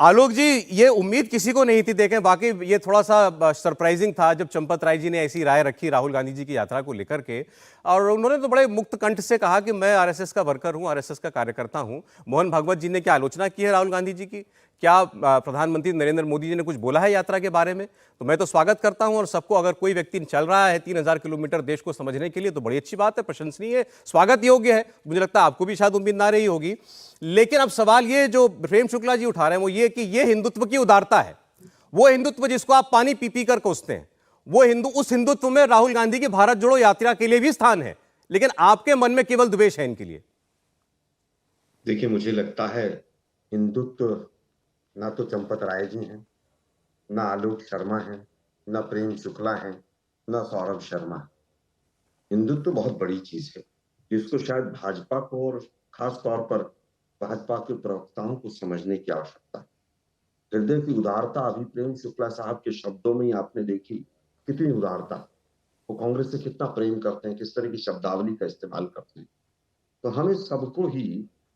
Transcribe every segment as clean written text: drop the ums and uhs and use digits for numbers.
आलोक जी, ये उम्मीद किसी को नहीं थी। देखें, बाकी ये थोड़ा सा सरप्राइजिंग था जब चंपत राय जी ने ऐसी राय रखी राहुल गांधी जी की यात्रा को लेकर के। और उन्होंने तो बड़े मुक्त कंठ से कहा कि मैं आरएसएस का वर्कर हूं, आरएसएस का कार्यकर्ता हूं। मोहन भागवत जी ने क्या आलोचना की है राहुल गांधी जी की? क्या प्रधानमंत्री नरेंद्र मोदी जी ने कुछ बोला है यात्रा के बारे में? तो मैं तो स्वागत करता हूं। और सबको, अगर कोई व्यक्ति चल रहा है 3,000 किलोमीटर देश को समझने के लिए, तो बड़ी अच्छी बात है, प्रशंसनीय है, स्वागत योग्य है। मुझे लगता है आपको भी शायद उम्मीद ना रही होगी। लेकिन अब सवाल ये जो प्रेम शुक्ला जी उठा रहे हैं वो ये कि ये हिंदुत्व की उदारता है। वो हिंदुत्व जिसको आप पानी पी पी कर कोसते हैं, वो उस हिंदुत्व में राहुल गांधी की भारत जोड़ो यात्रा के लिए भी स्थान है। लेकिन आपके मन में केवल द्वेष है इनके लिए। देखिए, मुझे लगता है हिंदुत्व ना तो चंपत राय जी हैं, ना आलोक शर्मा हैं, ना प्रेम शुक्ला हैं, ना सौरभ शर्मा है। हिंदुत्व बहुत बड़ी चीज है जिसको शायद भाजपा को और खास तौर पर भाजपा के प्रवक्ताओं को समझने की आवश्यकता है। हृदय की उदारता अभी प्रेम शुक्ला साहब के शब्दों में ही आपने देखी, कितनी उदारता। वो कांग्रेस से कितना प्रेम करते हैं, किस तरह की शब्दावली का इस्तेमाल करते हैं। तो हमें सबको ही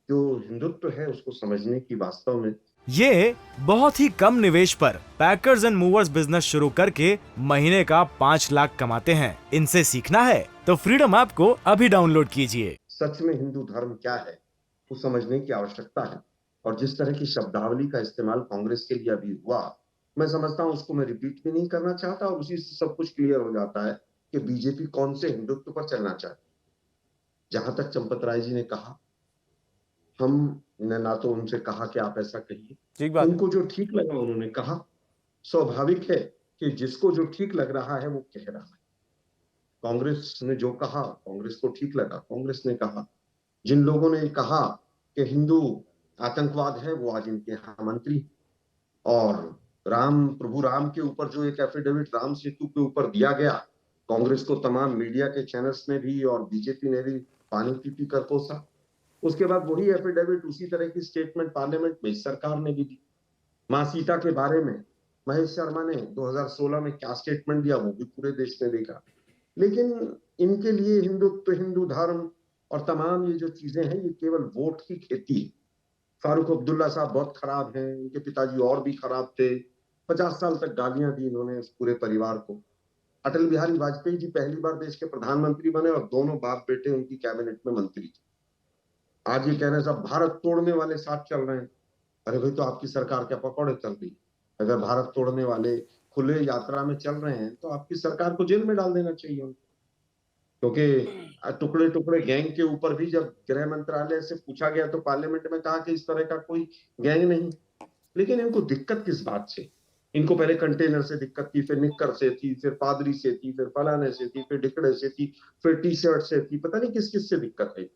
जो हिंदुत्व है उसको समझने की वास्तव में। ये बहुत ही कम निवेश पर पैकर्स एंड मूवर्स बिजनेस शुरू करके महीने का 5 लाख कमाते हैं। इनसे सीखना है तो फ्रीडम ऐप को अभी डाउनलोड कीजिए। सच में हिंदू धर्म क्या है वो समझने की आवश्यकता है। और जिस तरह की शब्दावली का इस्तेमाल कांग्रेस के लिए अभी हुआ, मैं समझता हूं उसको मैं रिपीट भी नहीं करना चाहता। और उसी से सब कुछ क्लियर हो जाता है कि बीजेपी कौन से हिंदुत्व पर चलना चाहती। जहां तक चंपत राय जी ने कहा, हमने ना तो उनसे कहा कि आप ऐसा कहिए, ठीक बात है। उनको जो ठीक लगा उन्होंने कहा। स्वाभाविक है कि जिसको जो ठीक लग रहा है वो कह रहा है। कांग्रेस ने जो कहा, कांग्रेस को ठीक लगा, कांग्रेस ने कहा। जिन लोगों ने कहा कि हिंदू आतंकवाद है, वो आज इनके यहाँ मंत्री। और प्रभु राम के ऊपर जो एक एफिडेविट राम सेतु के ऊपर दिया गया, कांग्रेस को तमाम मीडिया के चैनल्स ने भी और बीजेपी ने भी पानी पी पी कर कोसा। उसके बाद वही एफिडेविट, उसी तरह की स्टेटमेंट पार्लियामेंट में इस सरकार ने भी दी। मां सीता के बारे में महेश शर्मा ने 2016 में क्या स्टेटमेंट दिया वो भी पूरे देश ने देखा। लेकिन इनके लिए हिंदुत्व, हिंदू धर्म और तमाम ये जो चीजें हैं, ये केवल वोट की खेती है। फारूक अब्दुल्ला साहब बहुत खराब हैं, उनके पिताजी और भी खराब थे। 50 साल तक गालियां दी इन्होंने इस पूरे परिवार को। अटल बिहारी वाजपेयी जी पहली बार देश के प्रधानमंत्री बने और दोनों बाप बेटे उनकी कैबिनेट में मंत्री थे। आज ये कह रहे हैं सब भारत तोड़ने वाले साथ चल रहे हैं। अरे भाई, तो आपकी सरकार क्या पकौड़े तल रही? अगर भारत तोड़ने वाले खुले यात्रा में चल रहे हैं तो आपकी सरकार को जेल में डाल देना चाहिए। क्योंकि टुकड़े टुकड़े गैंग के ऊपर भी जब गृह मंत्रालय से पूछा गया तो पार्लियामेंट में कहा कि इस तरह का कोई गैंग नहीं। लेकिन इनको दिक्कत किस बात से? इनको पहले कंटेनर से दिक्कत थी, फिर निक्कर से थी, फिर पादरी से थी, फिर फलाने से थी, फिर डिकड़े से थी, फिर टी शर्ट से थी, पता नहीं किस किस से दिक्कत है।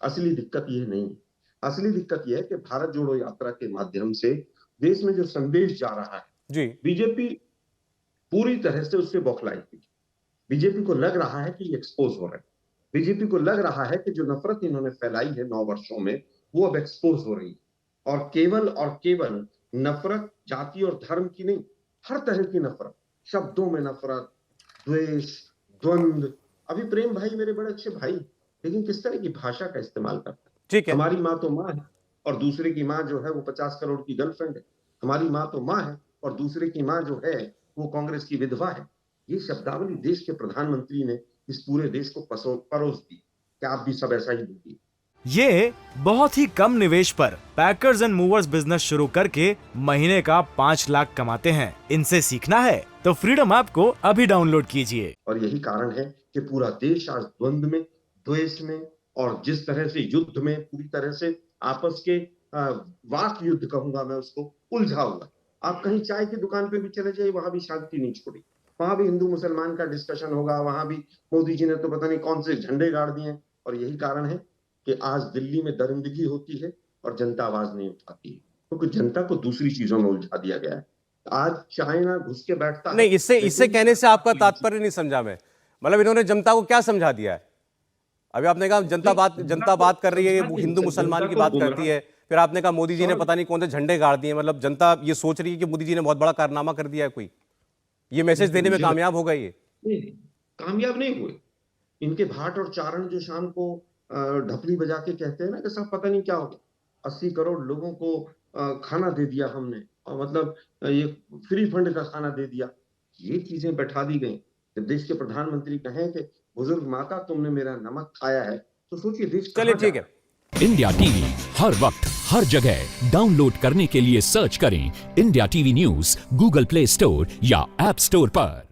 असली दिक्कत ये नहीं है। असली दिक्कत यह है कि भारत जोड़ो यात्रा के माध्यम से देश में जो संदेश जा रहा है, जी। बीजेपी पूरी तरह से उससे बौखलाई हुई। बीजेपी को लग रहा है कि ये एक्सपोज हो रहा है। बीजेपी को लग रहा है कि जो नफरत इन्होंने फैलाई है 9 वर्षों में, वो अब एक्सपोज हो रही है। और केवल नफरत जाति और धर्म की नहीं, हर तरह की नफरत, शब्दों में नफरत, द्वेष, द्वंद्व। अभी प्रेम भाई मेरे बड़े अच्छे भाई, लेकिन किस तरह की भाषा का इस्तेमाल करते हैं। ठीक है। हमारी माँ तो माँ है और दूसरे की माँ जो है वो 50 करोड़ की गर्लफ्रेंड है। हमारी माँ तो माँ है और दूसरे की माँ जो है वो कांग्रेस की विधवा है। ये शब्दावली देश के प्रधानमंत्री ने इस पूरे देश को परोस दी कि आप भी सब ऐसा ही बोलिए। ये बहुत ही कम निवेश पर पैकर्स एंड मूवर्स बिजनेस शुरू करके महीने का 5 लाख कमाते हैं। इनसे सीखना है तो फ्रीडम ऐप को अभी डाउनलोड कीजिए। और यही कारण है कि पूरा देश आज द्वंद्व में, द्वेष में और जिस तरह से युद्ध में पूरी तरह से आपस के वाक युद्ध कहूंगा मैं उसको, उलझा हुआ। आप कहीं चाय की दुकान पे भी चले जाइए, वहां भी शांति नहीं छोड़ी। वहां भी हिंदू मुसलमान का डिस्कशन होगा, वहां भी मोदी जी ने तो पता नहीं कौन से झंडे गाड़ दिए। और यही कारण है कि आज दिल्ली में दरिंदगी होती है और जनता आवाज नहीं उठाती है, क्योंकि जनता को दूसरी चीजों में उलझा दिया गया है। आज चाइना घुस के बैठता है, नहीं, इससे इससे लेकिन कहने से आपका तात्पर्य नहीं समझा मैं। मतलब इन्होंने जनता को क्या समझा दिया है? अभी आपने कहा जनता बात कर रही है, वो हिंदू जनता मुसलमान की को बात करती गुमराह। है। फिर आपने कहा मोदी जी ने सौरभ, पता नहीं कौन से झंडे गाड़ दिए। मतलब जनता ये सोच रही है कि मोदी जी ने बहुत बड़ा कारनामा कर दिया है कोई, ये मैसेज देखिए देने में मुझे कामयाब हो गई है। नहीं, कामयाब नहीं हुए। इनके भाट और चारण जो शाम को ढपली बजा के कहते हैं ना कि सब पता नहीं क्या हो गया, 80 करोड़ लोगों को खाना दे दिया हमने, और मतलब ये फ्री फंड का खाना दे दिया, ये चीजें बैठा दी गई। जब देश के प्रधानमंत्री कहें कि बुजुर्ग माता तुमने मेरा नमक खाया है, तो सोचिए देश चलिए कहाँ ठीक जा है। इंडिया टीवी हर वक्त हर जगह डाउनलोड करने के लिए सर्च करें India TV news Google play store या ऐप स्टोर पर।